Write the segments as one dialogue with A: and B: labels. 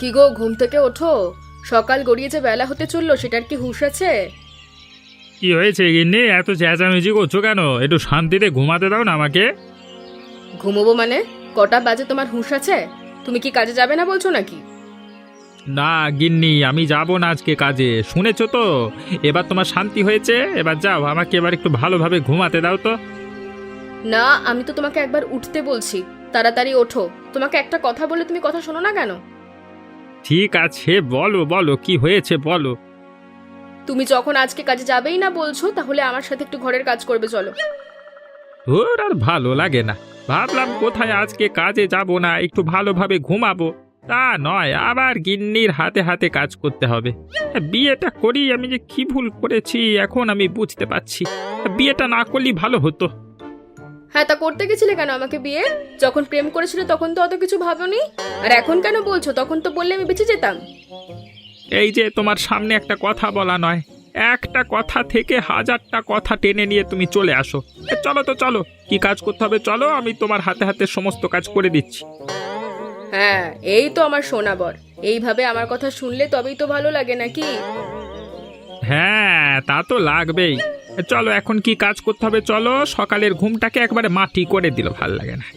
A: কি গো, ঘুম থেকে ওঠো। সকাল গড়িয়ে যে বেলা হতে চললো, সেটার কি হুঁশ আছে?
B: কি হয়েছে গিন্নি, এত চেঁচামেচি করছো কেন? একটু শান্তিতে ঘুমাতে দাও না আমাকে।
A: ঘুমোবো মানে? কটা বাজে তোমার হুঁশ আছে? তুমি কি কাজে যাবে না বলছো নাকি?
B: না গিন্নি, আমি যাব না আজকে কাজে, শুনেছো তো? এবার তোমার শান্তি হয়েছে, এবার যাও, আমাকে এবার একটু ভালোভাবে ঘুমাতে দাও তো।
A: না, আমি তো তোমাকে একবার উঠতে বলছি। তাড়াতাড়ি ওঠো। তোমাকে একটা কথা বলে তুমি কথা শোনো না কেন?
B: ঠিক আছে, বলো বলো, কি হয়েছে বলো।
A: তুমি যখন আজকে কাজে যাবেই না বলছো, তাহলে আমার সাথে একটু ঘরের কাজ করবে, চলো।
B: ওর আর ভালো লাগে না। ভাবলাম কোথায় আজকে কাজে যাব না, একটু ভালোভাবে ঘুমাবো। তা নয়, আবার গিন্নির হাতে হাতে কাজ করতে হবে। বিয়েটা করি, আমি যে কি ভুল করেছি এখন আমি বুঝতে পারছি। বিয়েটা না করলেই ভালো হতো।
A: হ্যাঁ, তা করতে গেছিলে কেন আমাকে বিয়ে? যখন প্রেম করেছিলে তখন তো অত কিছু ভাবোনি। আর এখন কেন বলছো? তখন তো বললে আমি বেঁচে যেতাম।
B: এই যে তোমার সামনে একটা কথা বলা নয়, একটা কথা থেকে হাজারটা কথা টেনে নিয়ে তুমি চলে আসো। চলো তো চলো, কি কাজ করতে হবে চলো, আমি তোমার হাতে হাতে সমস্ত কাজ করে দিচ্ছি।
A: হ্যাঁ, এই তো আমার সোনা বর। এইভাবে আমার কথা শুনলে তবেই তো ভালো লাগে, নাকি?
B: হ্যাঁ, তা তো লাগবেই। চলো, এখন কি কাজ করতে হবে চলো, সকালের ঘুমটাকে একবারে মাটি করে দিল, ভাল লাগে না।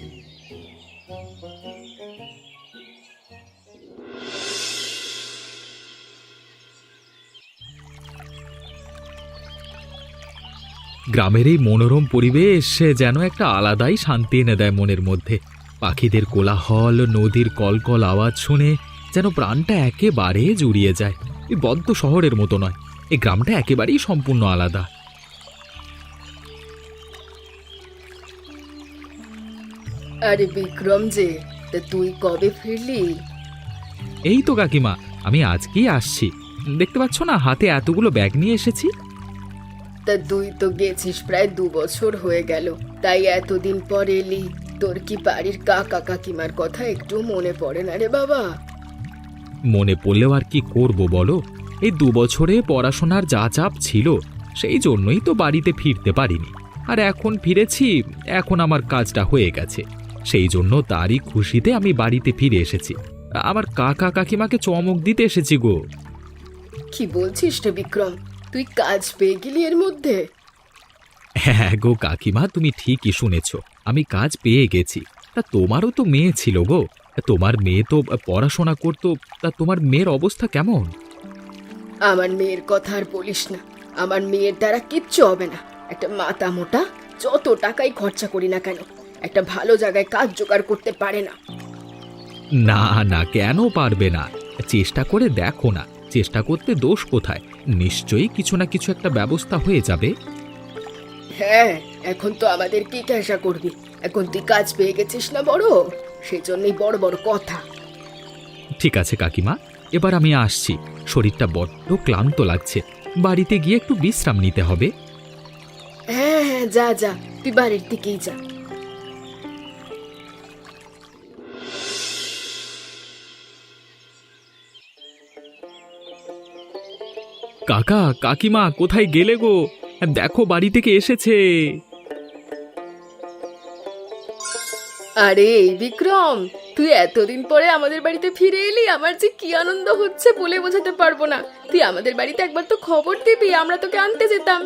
C: গ্রামের এই মনোরম পরিবেশ যেন একটা আলাদাই শান্তি এনে দেয় মনের মধ্যে। পাখিদের কোলাহল, নদীর কলকল আওয়াজ শুনে যেন প্রাণটা একেবারে জুড়িয়ে যায়। এই বদ্ধ শহরের মতো নয়, এই গ্রামটা একেবারেই সম্পূর্ণ আলাদা।
A: আরে বিক্রম যে, তা তুই কবে ফিরলি?
C: এই তো কাকিমা, আমি আজকেই আসছি। দেখতে পাচ্ছ না, হাতে এতগুলো ব্যাগ নিয়ে এসেছি।
A: তা তুই তো গেছিস প্রায় 2 বছর হয়ে গেল, তাই এতদিন পর এলি। তোর কি বাড়ির কাকা কাকিমার কথা একটু মনে পড়ে না রে বাবা?
C: মনে পড়লেও আর কি করব বলো, এই 2 বছরে পড়াশোনার যা চাপ ছিল, সেই জন্যই তো বাড়িতে ফিরতে পারিনি। আর এখন ফিরেছি, এখন আমার কাজটা হয়ে গেছে, সেই জন্য তারই খুশিতে আমি বাড়িতে ফিরে এসেছি। আমার কাকা কাকিমাকে চমক দিতে এসেছি গো।
A: কি বলছিস রে বিক্রম? তুই কাজ পেয়ে গেলি এর মধ্যে?
C: হ্যাঁ গো কাকিমা, তুমি ঠিকই শুনেছ, আমি কাজ পেয়ে গেছি। তা তোমারও তো মেয়ে ছিল গো, তোমার মেয়ে তো পড়াশোনা করতো, তা তোমার মেয়ের অবস্থা কেমন?
A: আমার মেয়ের কথা আর বলিস না। আমার মেয়ের দ্বারা কিচ্ছু হবে না। একটা মাথা মোটা, যত টাকাই খরচা করি না কেন, একটা ভালো জায়গায় কাজ জোগাড় করতে পারে না।
C: না না, কেন পারবে না? চেষ্টা করে দেখো না, চেষ্টা করতে দোষ কোথায়? নিশ্চয়ই কিছু না কিছু একটা ব্যবস্থা হয়ে যাবে।
A: হ্যাঁ, এখন তো আমাদের কি আশা করবি? এখন তুই কাজ পেয়ে গেছিস না বড়, সেজন্যই বড় বড় কথা।
C: ঠিক আছে কাকিমা, এবার আমি আসছি। শরীরটা বড্ড ক্লান্ত লাগছে, বাড়িতে গিয়ে একটু বিশ্রাম নিতে হবে।
A: হ্যাঁ হ্যাঁ, যা যা, তুই বাড়ির দিকেই যা।
C: কাকা কাকিমা, কোথায় গেলে গো? দেখো, বাড়ি থেকে এসেছে।
A: আরে বিক্রম, তুই এতদিন পরে আমাদের বাড়িতে ফিরে এলি। আমার যে কি আনন্দ হচ্ছে বলে বোঝাতে পারবো না। তুই আমাদের বাড়িতে একবার তো খবর দিবি, আমরা তোকে আনতে যেতাম।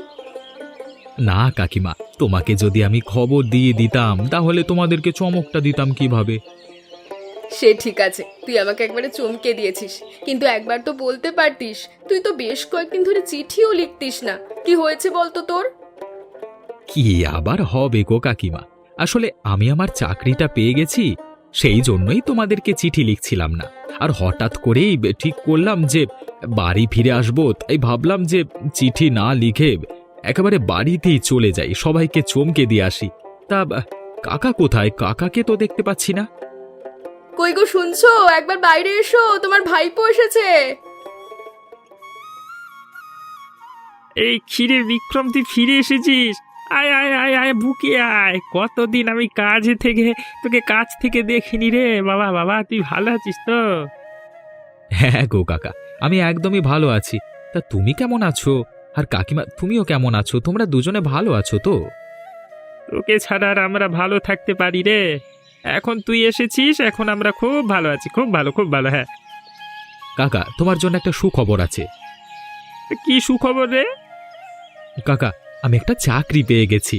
C: না কাকিমা, তোমাকে যদি আমি খবর দিয়ে দিতাম, তাহলে তোমাদেরকে চমকটা দিতাম কিভাবে?
A: সে ঠিক আছে, তুই আমাকে একবারে চমকে দিয়েছিস, কিন্তু একবার তো বলতে পারতিস। তুই তো বেশ কয়েকদিন ধরে চিঠিও লিখতিস না। কি হয়েছে বলতো তোর?
C: কি আবার হবে গো কাকিমা, আসলে আমি আমার চাকরিটা পেয়ে গেছি, সেই জন্যই তোমাদেরকে চিঠি লিখছিলাম না। আর হঠাৎ করেই ঠিক করলাম যে বাড়ি ফিরে আসবো, তাই ভাবলাম যে চিঠি না লিখে একেবারে বাড়িতেই চলে যাই, সবাইকে চমকে দিয়ে আসি। তা কাকা কোথায়? কাকাকে তো দেখতে পাচ্ছি না।
A: কই গো, শুনছো? একবার বাইরে এসো, তোমার ভাইপো এসেছে।
B: এই ক্ষীরে বিক্রম, তুই ফিরে এসেছিস? আয় আয় আয় আয়, বুকে আয়। কতদিন আমি কাজে থেকে তোকে কাছ থেকে দেখিনি রে বাবা। বাবা, তুই ভালো আছিস তো?
C: হ্যাঁ গো কাকা, আমি একদমই ভালো আছি। তা তুমি কেমন আছো? আর কাকিমা, তুমিও কেমন আছো? তোমরা দুজনে ভালো আছো তো?
B: তোকে ছাড়া আর আমরা ভালো থাকতে পারি রে? এখন তুই এসেছিস, এখন আমরা খুব ভালো আছি, খুব ভালো খুব ভালো। হ্যাঁ,
C: কাকা, তোমার জন্য একটা সুখবর আছে।
B: কি সুখবর রে?
C: কাকা, আমি একটা চাকরি পেয়ে গেছি।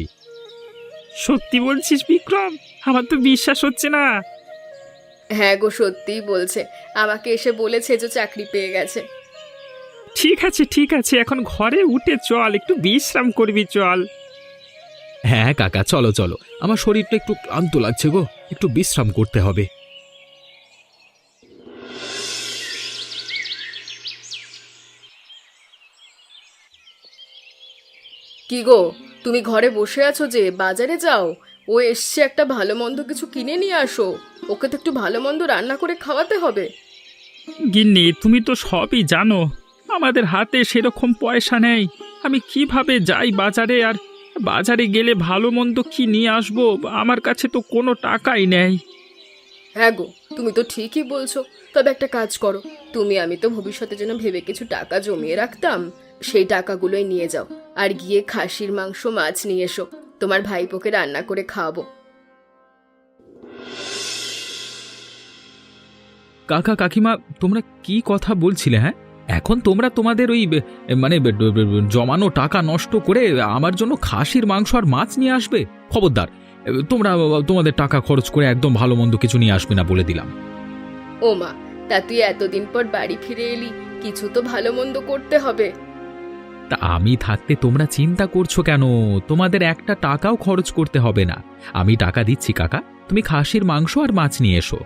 B: সত্যি বলছিস বিক্রম? আমার তো বিশ্বাস হচ্ছে না।
A: হ্যাঁ গো, সত্যিই বলছে। আমাকে এসে বলেছে যে চাকরি পেয়ে গেছে।
B: ঠিক আছে ঠিক আছে, এখন ঘরে উঠে চল, একটু বিশ্রাম করবি, চল।
C: হ্যাঁ কাকা, চলো চলো, আমার শরীরটা একটু ক্লান্ত লাগছে গো, একটু বিশ্রাম করতে হবে।
A: কি গো, তুমি ঘরে বসে আছো যে? বাজারে যাও, ও এসছে, একটা ভালো মন্দ কিছু কিনে নিয়ে আসো। ওকে তো একটু ভালো মন্দ রান্না করে খাওয়াতে হবে।
B: গিন্নি, তুমি তো সবই জানো, আমাদের হাতে সেরকম পয়সা নেই। আমি কিভাবে যাই বাজারে, আর বাজারে গেলে ভালো মন্দ কি নিয়ে আসবো? আমার কাছে তো কোনো টাকাই নেই।
A: হ্যাঁ গো, তুমি তো ঠিকই বলছো। তবে একটা কাজ করো, আমি তো ভবিষ্যতের জন্য ভেবে কিছু টাকা জমিয়ে রাখতাম, সেই টাকাগুলোই নিয়ে যাও, আর গিয়ে খাসির মাংস, মাছ নিয়ে এসো। তোমার ভাইপোকে রান্না করে খাওয়াবো।
C: কাকা কাকিমা, তোমরা কি কথা বলছিলে? হ্যাঁ, এখন তোমরা তোমাদের ওই মানে জমানো টাকা নষ্ট করে আমার জন্য খাসির মাংস আর মাছ নিয়ে আসবে? খবরদার, তোমরা তোমাদের টাকা খরচ করে একদম ভালো মন্দ কিছু নিয়ে আসবে না, বলে দিলাম।
A: ও মা, তা তুই এতদিন পর বাড়ি ফিরে এলি, কিছু তো ভালো মন্দ করতে হবে।
C: তা আমি থাকতে তোমরা চিন্তা করছো কেন? তোমাদের একটা টাকাও খরচ করতে হবে না, আমি টাকা দিচ্ছি কাকা, তুমি খাসির মাংস আর মাছ নিয়ে এসো।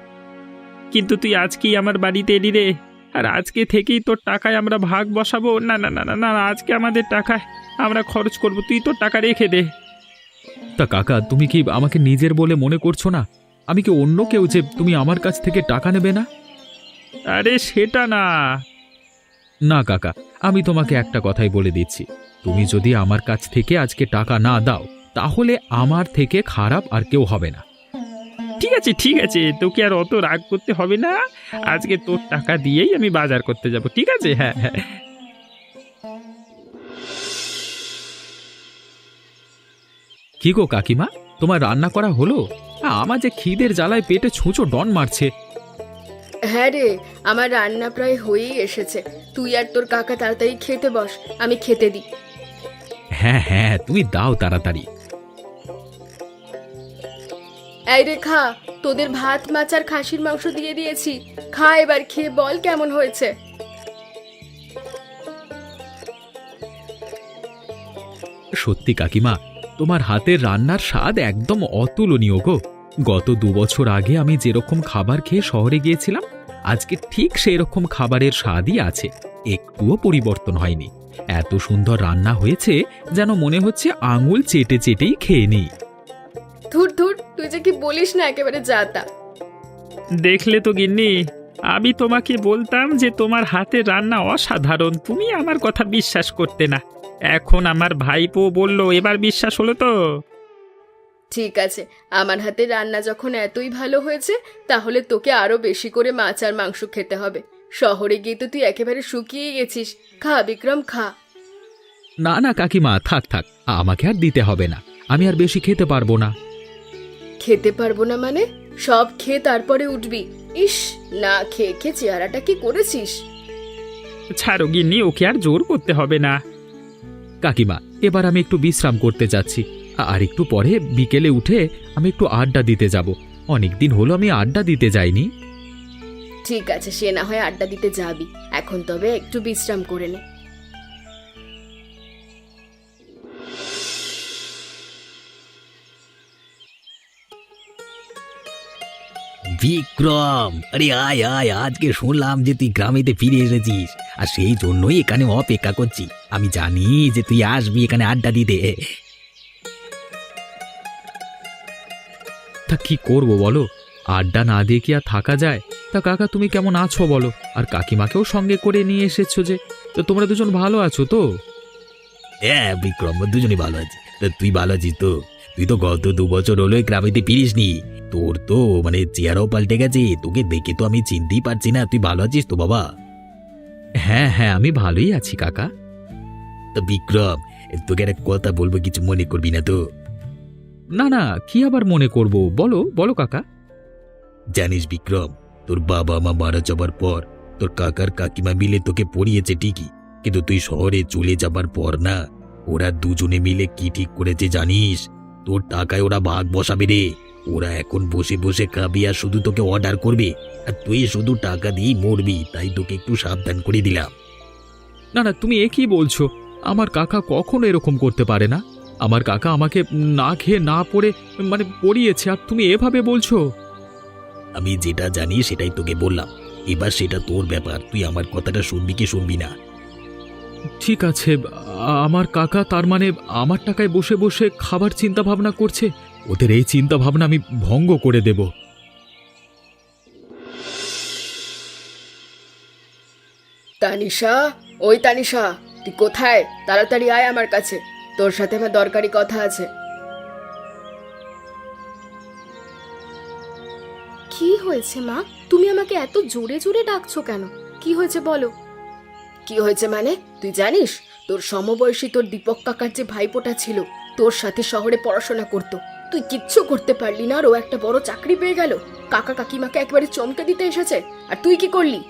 B: কিন্তু তুই আজকেই আমার বাড়িতে এলি রে, আর আজকে থেকেই তোর টাকায় আমরা ভাগ বসাবো? না না না না না, আজকে আমাদের টাকায় আমরা খরচ করব, তুই তোর টাকা রেখে দে।
C: তা কাকা, তুমি কি আমাকে নিজের বলে মনে করছো না? আমি কি অন্য কেউ যে তুমি আমার কাছ থেকে টাকা নেবে না?
B: আরে সেটা না।
C: না কাকা, আমি তোমাকে একটা কথাই বলে দিচ্ছি, তুমি যদি আমার কাছ থেকে আজকে টাকা না দাও, তাহলে আমার থেকে খারাপ আর কেউ হবে না।
B: ঠিক আছে, তোকে আর অত রাগ করতে হবে না। আজকে তোর টাকা দিয়েই আমি বাজার করতে যাব, ঠিক আছে? হ্যাঁ হ্যাঁ।
C: কি গো কাকিমা, তোমার রান্না করা হলো? আমার যে খিদের জ্বালায় পেটে ছুঁচো ডন মারছে।
A: হ্যাঁ রে, আমার রান্না প্রায় হয়েই এসেছে। তুই আর তোর কাকা তাড়াতাড়ি খেতে বস, আমি খেতে দিই।
C: হ্যাঁ হ্যাঁ, তুমি দাও তাড়াতাড়ি।
A: এই রে, খা, তোদের ভাত, মাছ আর খাসির মাংস দিয়ে দিয়েছি। খা, এবার খেয়ে বল কেমন হয়েছে।
C: সত্যি কাকিমা, তোমার হাতের রান্নার স্বাদ একদম অতুলনীয় গো। গত 2 বছর আগে আমি যেরকম খাবার খেয়ে শহরে গিয়েছিলাম, আজকে ঠিক সেই রকম খাবারের স্বাদই আছে, একটুও পরিবর্তন হয়নি। এত সুন্দর রান্না হয়েছে, যেন মনে হচ্ছে আঙুল চেটে চেটেই খেয়ে নিই।
A: ধুর ধুর, তুই যে কি বলিস না, একেবারে যা তা।
B: দেখলে তো গিন্নি, আমি তোমাকে বলতাম যে তোমার হাতের রান্না অসাধারণ, তুমি আমার কথা বিশ্বাস করতে না। এখন আমার ভাইপো বলল, এবার বিশ্বাস হলো তো?
A: ঠিক আছে, আমার হাতে রান্না যখন এতই ভালো হয়েছে, তাহলে তোকে আরো বেশি করে মাছ আর মাংস খেতে হবে। শহরে গিয়ে তো তুই একেবারে শুকিয়ে গেছিস। খা বিক্রম, খা।
C: না না কাকিমা, থাক থাক, আমাকে আর দিতে হবে না, আমি আর বেশি খেতে পারবো না।
A: খেতে পারবো না মানে? সব খেয়ে তারপরে উঠবি। ইস, না খেয়ে খেয়ে চেহারাটা কি করেছিস।
B: ছাড়ো গিন্নি, ওকে আর জোর করতে হবে না।
C: কাকিমা, এবার আমি একটু বিশ্রাম করতে যাচ্ছি, আর একটু পরে বিকেলে উঠে আমি একটু আড্ডা দিতে যাব। অনেকদিন হলো আমি আড্ডা দিতে যাইনি।
A: ঠিক আছে, সে না হয় আড্ডা দিতে যাবি, এখন তবে একটু বিশ্রাম করে নে।
D: বিক্রম, আরে আয় আয়, আজকে শুনলাম যে তুই গ্রামেতে ফিরে এসেছিস, আর সেই জন্যই এখানে অপেক্ষা করছি। আমি জানি যে তুই আসবি এখানে আড্ডা দিতে।
C: তা কি করব বলো, আড্ডা না দিয়ে কি আর থাকা যায়? তা কাকা, তুমি কেমন আছো বলো? আর কাকিমাকেও সঙ্গে করে নিয়ে এসেছো যে, তো তোমরা দুজন ভালো আছো তো?
D: হ্যাঁ বিক্রম, দুজনই ভালো আছি। তা তুই ভালো আছিস তো? তুই তো গত 2 বছর হলো এই গ্রামেতে ফিরিসনি, তোর তো মানে চেহারাও পাল্টে গেছে, তোকে দেখে তো আমি চিনতেই পারছি না। তুই ভালো আছিস তো বাবা?
C: হ্যাঁ হ্যাঁ, আমি ভালোই আছি কাকা।
D: তো বিক্রম, তোকে একটা কথা বলবো, কিছু মনে করবি না তো?
C: না না, কি আবার মনে করব, বলো বলো কাকা।
D: জানিস বিক্রম, তোর বাবা মা মারা যাবার পর তোর কাকার কাকিমা মিলে তোকে পড়িয়েছে ঠিকই, কিন্তু তুই শহরে চলে যাবার পর না ওরা দুজনে মিলে কি ঠিক করেছে জানিস? তোর টাকায় ওরা ভাগ বসাবে রে। ওরা এখন বসে বসে খাবি আর শুধু তোকে অর্ডার করবে, আর তুই শুধু টাকা দিয়েই মরবি। তাই তোকে একটু সাবধান করে দিলাম।
C: না না, তুমি এ কি বলছো? আমার কাকা কখনো এরকম করতে পারে না। আমার কাকা আমাকে না খেয়ে না পড়ে মানে পড়িয়েছে, আর তুমি এভাবে বলছো?
D: আমি যেটা জানি সেটাই তোকে বললাম, এবার সেটা তোর ব্যাপার। তুই আমার কথাটা শুনবি কি শুনবি না?
C: ঠিক আছে, আমার কাকা তার মানে আমার টাকায় বসে বসে খাবার চিন্তা ভাবনা করছে। ওদের এই চিন্তা ভাবনা আমি ভঙ্গ করে দেব।
A: তানিশা, ওই তানিশা, তুই কোথায়? তাড়াতাড়ি আয় আমার কাছে, তোর সাথে আমার দরকারি কথা আছে। কি হয়েছে মা? তুমি আমাকে এত জোরে জোরে ডাকছো কেন? কি হয়েছে বলো। কি হয়েছে মানে? তুই জানিস তোর সমবয়সী তোর দীপক কাকার যে ভাইপোটা ছিল, তোর সাথে শহরে পড়াশোনা করত, তুই কিচ্ছু করতে পারলি না আর ও একটা বড় চাকরি পেয়ে গেল। কাকা কাকিমাকে একবারে চমকে দিতে এসেছে, আর তুই কি করলি?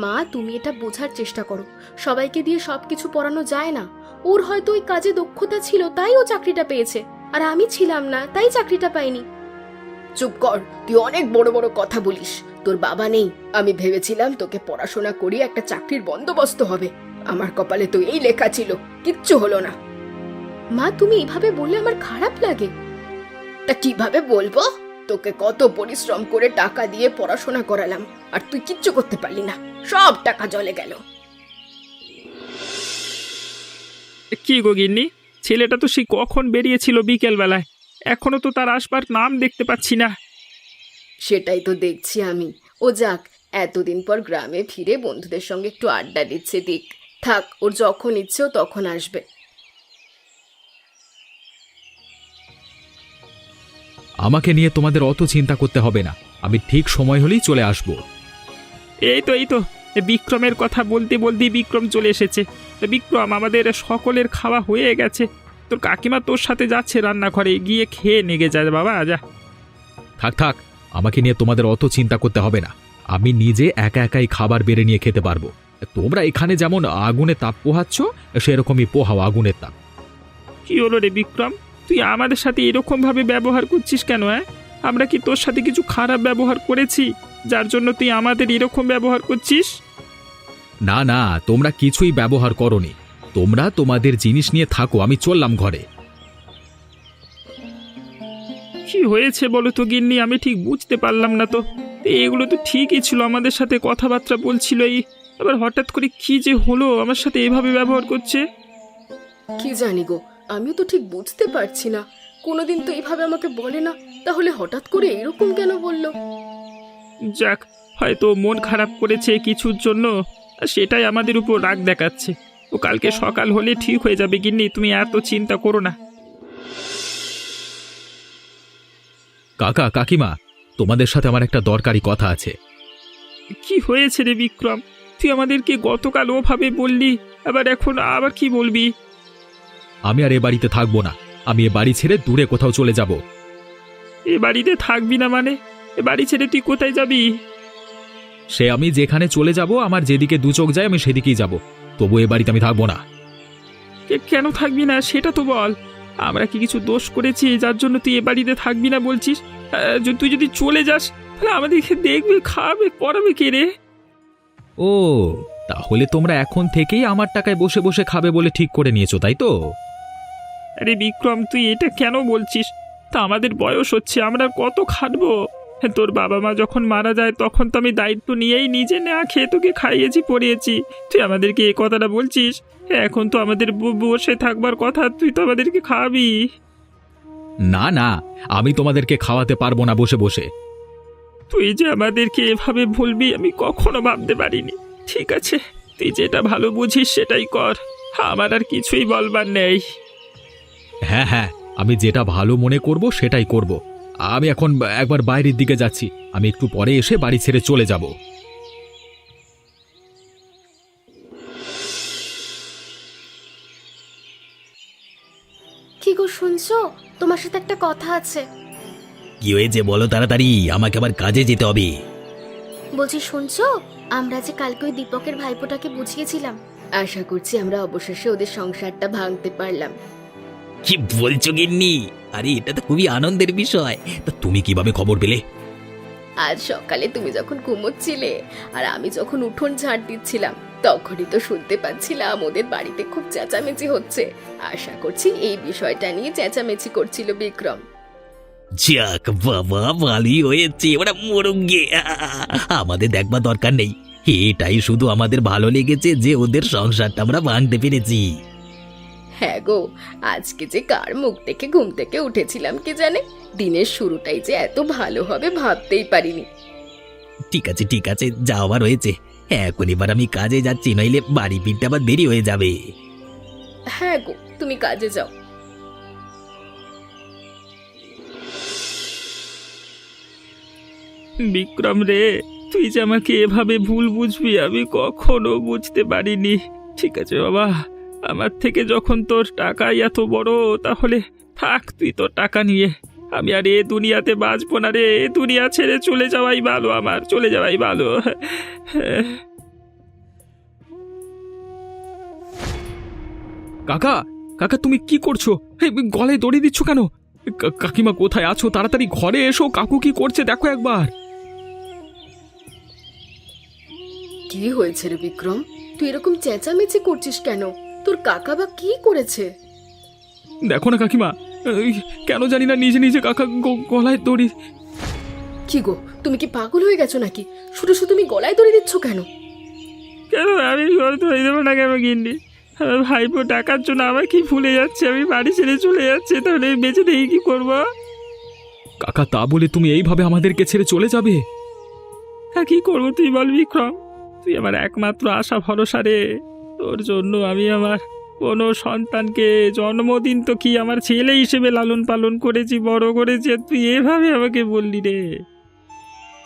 A: মা, তুমি এটা বোঝার চেষ্টা করো। সবাইকে দিয়ে সবকিছু পড়ানো যায় না। ওর হয়তো ওই কাজে দক্ষতা ছিল তাই ও চাকরিটা পেয়েছে, আর আমি ছিলাম না তাই চাকরিটা পাইনি। চুপ কর, তুই অনেক বড় বড় কথা বলিস। তোর বাবা নেই, আমি ভেবেছিলাম তোকে পড়াশোনা করিয়ে একটা চাকরির বন্দোবস্ত হবে। আমার কপালে তো এই লেখা ছিল, কিচ্ছু হলো না। মা, তুমি এভাবে বললে আমার খারাপ লাগে। তা কিভাবে বলবো? তোকে কত পরিশ্রম করে টাকা দিয়ে পড়াশোনা করালাম, আর তুই কিচ্ছু করতে পারলি না। সব টাকা জলে গেল।
B: কি গো গিন্নি, ছেলেটা তো সেই কখন বেরিয়েছিল বিকেল বেলায়, এখনো তো তার আসবার নাম দেখতে পাচ্ছি না।
A: সেটাই তো দেখছি আমি। ও যাক, এতদিন পর গ্রামে ফিরে বন্ধুদের সঙ্গে একটু আড্ডা দিচ্ছে। দিক, থাক, ওর যখন ইচ্ছে ও তখন আসবে।
C: আমাকে নিয়ে তোমাদের অত চিন্তা করতে হবে না, আমি ঠিক সময় হলেই চলে আসব।
B: এই তো বিক্রমের কথা বলতে বলতেই বিক্রম চলে এসেছে। বিক্রম, আমাদের সকলের খাওয়া হয়ে গেছে। তোর কাকিমা তোর সাথে যাচ্ছে রান্নাঘরে, গিয়ে খেয়ে নেগে যায় বাবা, যা।
C: থাক থাক, আমাকে নিয়ে তোমাদের অত চিন্তা করতে হবে না। আমি নিজে একা একাই খাবার বেড়ে নিয়ে খেতে পারবো। তোমরা এখানে যেমন আগুনে তাপ পোহাচ্ছ, সেরকমই পোহাও আগুনের তাপ।
B: কি হলো রে বিক্রম, তুই আমাদের সাথে এরকম ভাবে ব্যবহার করছিস কেন? আমরা কি তোর সাথে কিছু খারাপ ব্যবহার করেছি যার জন্য তুই আমাদের এরকম ব্যবহার করছিস?
C: না না, তোমরা কিছুই ব্যবহার করোনি। তোমরা তোমাদের জিনিস নিয়ে থাকো, আমি চললাম ঘরে।
B: কি হয়েছে বলো তো গিন্নি, আমি ঠিক বুঝতে পারলাম না তো। এগুলো তো ঠিকই ছিল, আমাদের সাথে কথাবার্তা বলছিল, এই আবার হঠাৎ করে কি যে হলো আমার সাথে এভাবে ব্যবহার করছে।
A: কি জানি গো, আমিও তো ঠিক বুঝতে পারছি না। কোনোদিন তো এইভাবে আমাকে বলে না, তাহলে হঠাৎ করে এরকম কেন বললো?
B: যাক, হয়তো মন খারাপ করেছে কিছুর জন্য, আর সেটাই আমাদের উপর রাগ দেখাচ্ছে। ও কালকে সকাল হলে ঠিক হয়ে যাবে গিন্নি, তুমি এত চিন্তা করো না।
C: কাকা কাকিমা, তোমাদের সাথে আমার একটা দরকারি কথা আছে।
B: কি হয়েছে রে বিক্রম, তুই আমাদেরকে গতকাল ওভাবে বললি, এখন আবার কি বলবি?
C: আমি আর এ বাড়িতে থাকবো না। আমি এ বাড়ি ছেড়ে দূরে কোথাও চলে যাব।
B: এ বাড়িতে থাকবি না মানে? এ বাড়ি ছেড়ে তুই কোথায় যাবি?
C: সে আমি যেখানে চলে যাব, আমার যেদিকে দু চোখ যায় আমি সেদিকেই যাব। তবু এ বাড়িতে আমি থাকবো না।
B: কেন থাকবি না সেটা তো বল। আমরা কি কিছু দোষ করেছি যার জন্য তুই এ বাড়িতে থাকবি না বলছিস? তুই যদি চলে যাস তাহলে আমাদেরকে দেখবে, খাবে, পড়াবে কে রে?
C: ও, তাহলে তোমরা এখন থেকেই আমার টাকায় বসে বসে খাবে বলে ঠিক করে নিয়েছো, তাই তো?
B: আরে বিক্রম, তুই এটা কেন বলছিস? তা আমাদের বয়স হচ্ছে, আমরা কত খাটবো? তোর বাবা মা যখন মারা যায় তখন তো আমি দায়িত্ব নিয়েই নিজে না খেয়ে তোকে খাইয়েছি, পড়িয়েছি। তুই আমাদেরকে এই কথাটা বলছিস? এখন তো আমাদের বসে থাকবার কথা, তুই তো আমাদেরকে খাওয়াবি।
C: না না, আমি তোমাদেরকে খাওয়াতে পারবো না বসে বসে।
B: তুই যে আমাদেরকে এভাবে ভুলবি আমি কখনো ভাবতে পারিনি। ঠিক আছে, তুই যেটা ভালো বুঝিস সেটাই কর, আমার আর কিছুই বলবার নেই।
C: হ্যাঁ হ্যাঁ, আমি যেটা ভালো মনে করব সেটাই করব। আমি এখন একবার বাইরের দিকে যাচ্ছি, আমি একটু পরে এসে বাড়ি ছেড়ে চলে যাব।
A: কি গো, শুনছো? তোমার সাথে একটা কথা আছে।
D: কি হয়েছে বলো তাড়াতাড়ি, আমাকে আবার কাজে যেতে হবে।
A: বলছি, শুনছো?
E: আমরা যে কালকে ওই দীপকের ভাইপোটাকে বুঝিয়েছিলাম।
A: আশা করছি আমরা অবশেষে ওদের সংসারটা ভাঙতে পারলাম।
D: কি বলছো গিন্নি? আরে এটা তো খুবই আনন্দের বিষয়। তা তুমি কিভাবে খবর পেলে?
A: আজ সকালে তুমি যখন ঘুমোচ্ছিলে আর আমি যখন উঠোন ঝাড় দিচ্ছিলাম, তখনই তো শুনতে পাচ্ছিলাম ওদের বাড়িতে খুব চেঁচামেচি হচ্ছে। আশা করছি এই বিষয়টা নিয়ে চেঁচামেচি করছিল বিক্রম।
D: যাক বাবা, ভালোই হয়েছে, ওরা মরুক গে। আমাদের দেখবার দরকার নেই। এটাই শুধু আমাদের ভালো লেগেছে যে ওদের সংসারটা আমরা ভাঙতে পেরেছি।
A: হ্যাঁ গো, আজকে যে কার মুখ থেকে ঘুম থেকে উঠেছিলাম কে জানে, দিনের শুরুটাই যে এত ভালো হবে ভাবতেই পারিনি।
D: ঠিক আছে, যা আবার হয়েছে। এখন এবার আমি কাজে যাচ্ছি, নইলে বাড়ি ফিরতে আবার দেরি হয়ে যাবে।
A: হ্যাঁ গো, তুমি কাজে যাও।
B: বিক্রম রে, তুই যে আমাকে এভাবে ভুল বুঝবি আমি কখনো বুঝতে পারিনি। ঠিক আছে বাবা, আমার থেকে যখন তোর টাকাই এত বড়, তাহলে থাক তুই তোর টাকা নিয়ে। আমি আর এ দুনিয়াতে বাঁচবো না রে, এ দুনিয়া ছেড়ে চলে যাওয়াই ভালো, আমার চলে যাওয়াই ভালো।
C: কাকা, কাকা তুমি কি করছো? এই গলায় দড়ি দিচ্ছ কেন? কাকিমা কোথায় আছো? তাড়াতাড়ি ঘরে এসো, কাকু কি করছে দেখো একবার।
A: কি হয়েছে রে বিক্রম, তুই এরকম চেঁচামেচি করছিস কেন? তোর কাকা বা কি করেছে?
C: দেখো না কাকিমা, এই, কেন জানি না নিজে নিজে কাকা গলায় দড়ি।
A: কি গো, তুমি কি পাগল হয়ে গেছো নাকি? শুধু শুধু তুমি গলায় দড়ি দিচ্ছ কেন?
B: কেন আমি ধরে দেবো না কেন গিন্নি? আমার ভাইপো টাকার জন্য আমার কি ভুলে যাচ্ছে, আমি বাড়ি ছেড়ে চলে যাচ্ছে, তাহলে বেঁচে থেকে কি করবো?
C: কাকা তা বলে তুমি এইভাবে আমাদেরকে ছেড়ে চলে যাবে?
B: হ্যাঁ, কি করবো তুই বল বিক্রম? তুই আমার একমাত্র আশা ভরসা রে। তোর জন্য আমি আমার কোনো সন্তানকে জন্মদিন তো কি আমার ছেলে হিসেবে লালন পালন করেছি, বড় করেছি, আর তুই এভাবে আমাকে বললি রে।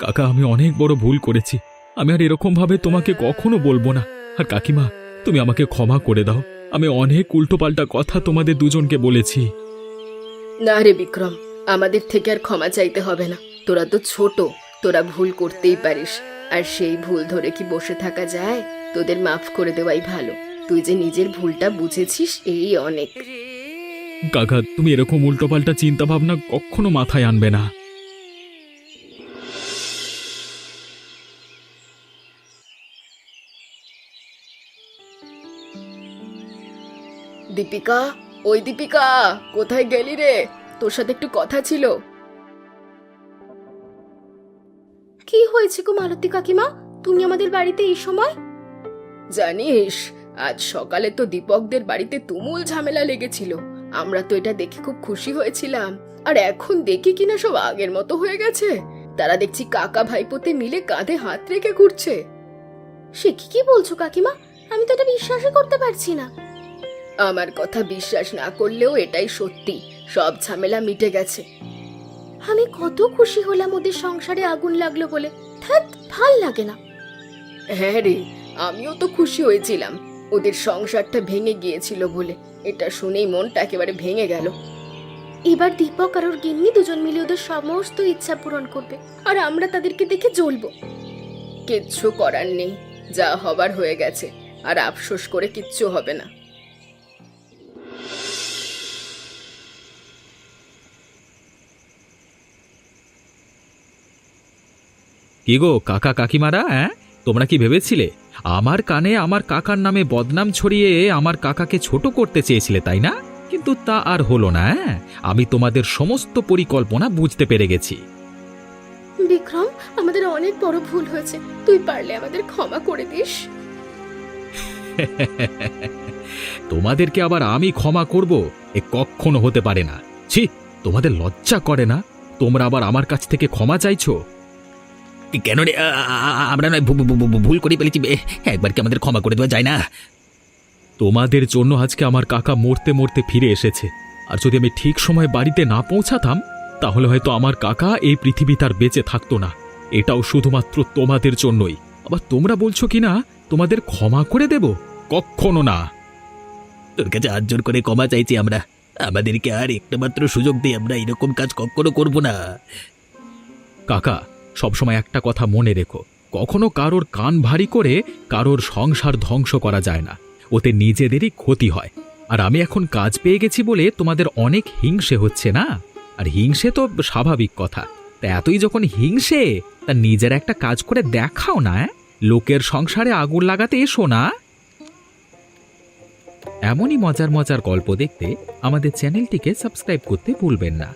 C: কাকা আমি অনেক বড় ভুল করেছি, আমি আর এরকম ভাবে তোমাকে কখনো বলবো না। আর কাকিমা তুমি আমাকে ক্ষমা করে দাও, আমি অনেক উল্টোপাল্টা কথা তোমাদের দুজনকে বলেছি।
A: না রে বিক্রম, আমাদের থেকে আর ক্ষমা চাইতে হবে না। তোরা তো ছোট, তোরা ভুল করতেই পারিস, আর সেই ভুল ধরে কি বসে থাকা যায়? তোদের মাফ করে দেওয়াই ভালো। তুই যে নিজের ভুলটা বুঝেছিস এই অনেক।
C: কাকা তুমি এরকম উল্টোপাল্টা চিন্তা ভাবনা কখনো মাথায় আনবে না।
A: দীপিকা, ওই দীপিকা, কোথায় গেলি রে? তোর সাথে একটু কথা ছিল।
E: কি হয়েছে গো মালতী কাকিমা, তুমি আমাদের বাড়িতে এই সময়?
A: জানিস, আজ সকালে তো দীপকদের বাড়িতে তুমুল ঝামেলা লেগেছিল। আমরা তো এটা দেখে খুব খুশি হয়েছিলাম, আর এখন দেখি কিনা সব আগের মতো হয়ে গেছে। তারা দেখছি কাকা ভাইপোতে মিলে কাঁধে হাত রেখে ঘুরছে।
E: সে কি বলছো কাকিমা? আমি তো এটা বিশ্বাসই করতে পারছি না।
A: আমার কথা বিশ্বাস না করলেও এটাই সত্যি, সব ঝামেলা মিটে গেছে।
E: আমি কত খুশি হলাম ওদের সংসারে আগুন লাগলো বলে। ধ্যাৎ, ভাল লাগে না।
A: হ্যাঁ রে, আমিও তো খুশি হয়েছিলাম ওদের সংসারটা ভেঙে গিয়েছিল বলে। এটা শুনেই মনটা একেবারে ভেঙে গেল।
E: এবার দীপক আর ওর গিন্নি দুজন মিলে ওদের সমস্ত ইচ্ছা পূরণ করবে, আর আমরা তাদেরকে দেখে জ্বলবো।
A: কিচ্ছু করার নেই, যা হবার হয়ে গেছে, আর আফসোস করে কিচ্ছু হবে না।
C: কি গো কাকা কাকিমারা, হ্যাঁ তোমরা কি ভেবেছিলে আমার কানে আমার কাকার নামে বদনাম ছড়িয়ে আমার কাকাকে ছোট করতে চেয়েছিলে, তাই না? কিন্তু তা আর হলো না। আমি তোমাদের সমস্ত পরিকল্পনা বুঝতে পেরে গেছি।
E: বিক্রম, আমাদের অনেক বড় ভুল হয়েছে, তুই পারলে আমাদের ক্ষমা করে দিস।
C: তোমাদেরকে আবার আমি ক্ষমা করব? এ কখনো হতে পারে না। ছি, তোমাদের লজ্জা করে না? তোমরা আবার আমার কাছ থেকে ক্ষমা চাইছো?
D: কেন রে? আমরা নয় ভুল করে ফেলেছি, একবার কি আমাদের ক্ষমা করে দেওয়া যায় না?
C: তোমাদের জন্য আজকে আমার কাকা মরতে মরতে ফিরে এসেছে, আর যদি আমি ঠিক সময় বাড়িতে না পৌঁছাতাম তাহলে হয়তো আমার কাকা এই পৃথিবী তার বেঁচে থাকতো না। এটাও শুধুমাত্র তোমাদের জন্যই। আবার তোমরা বলছো কিনা তোমাদের ক্ষমা করে দেব? কখনো না।
D: তোর কাছে হাত জোর করে ক্ষমা চাইছি আমরা। আমাদেরকে আর একটা মাত্র সুযোগ দিয়ে, আমরা এরকম কাজ কখনো করব না।
C: কাকা সবসময় একটা কথা মনে রেখো, কখনো কারোর কান ভারী করে কারোর সংসার ধ্বংস করা যায় না, ওতে নিজেদেরই ক্ষতি হয়। আর আমি এখন কাজ পেয়ে গেছি বলে তোমাদের অনেক হিংসে হচ্ছে না? আর হিংসে তো স্বাভাবিক কথা, তা এতই যখন হিংসে, তা নিজের একটা কাজ করে দেখাও না। লোকের সংসারে আগুন লাগাতে এসো না। এমনই মজার মজার গল্প দেখতে আমাদের চ্যানেলটিকে সাবস্ক্রাইব করতে ভুলবেন না।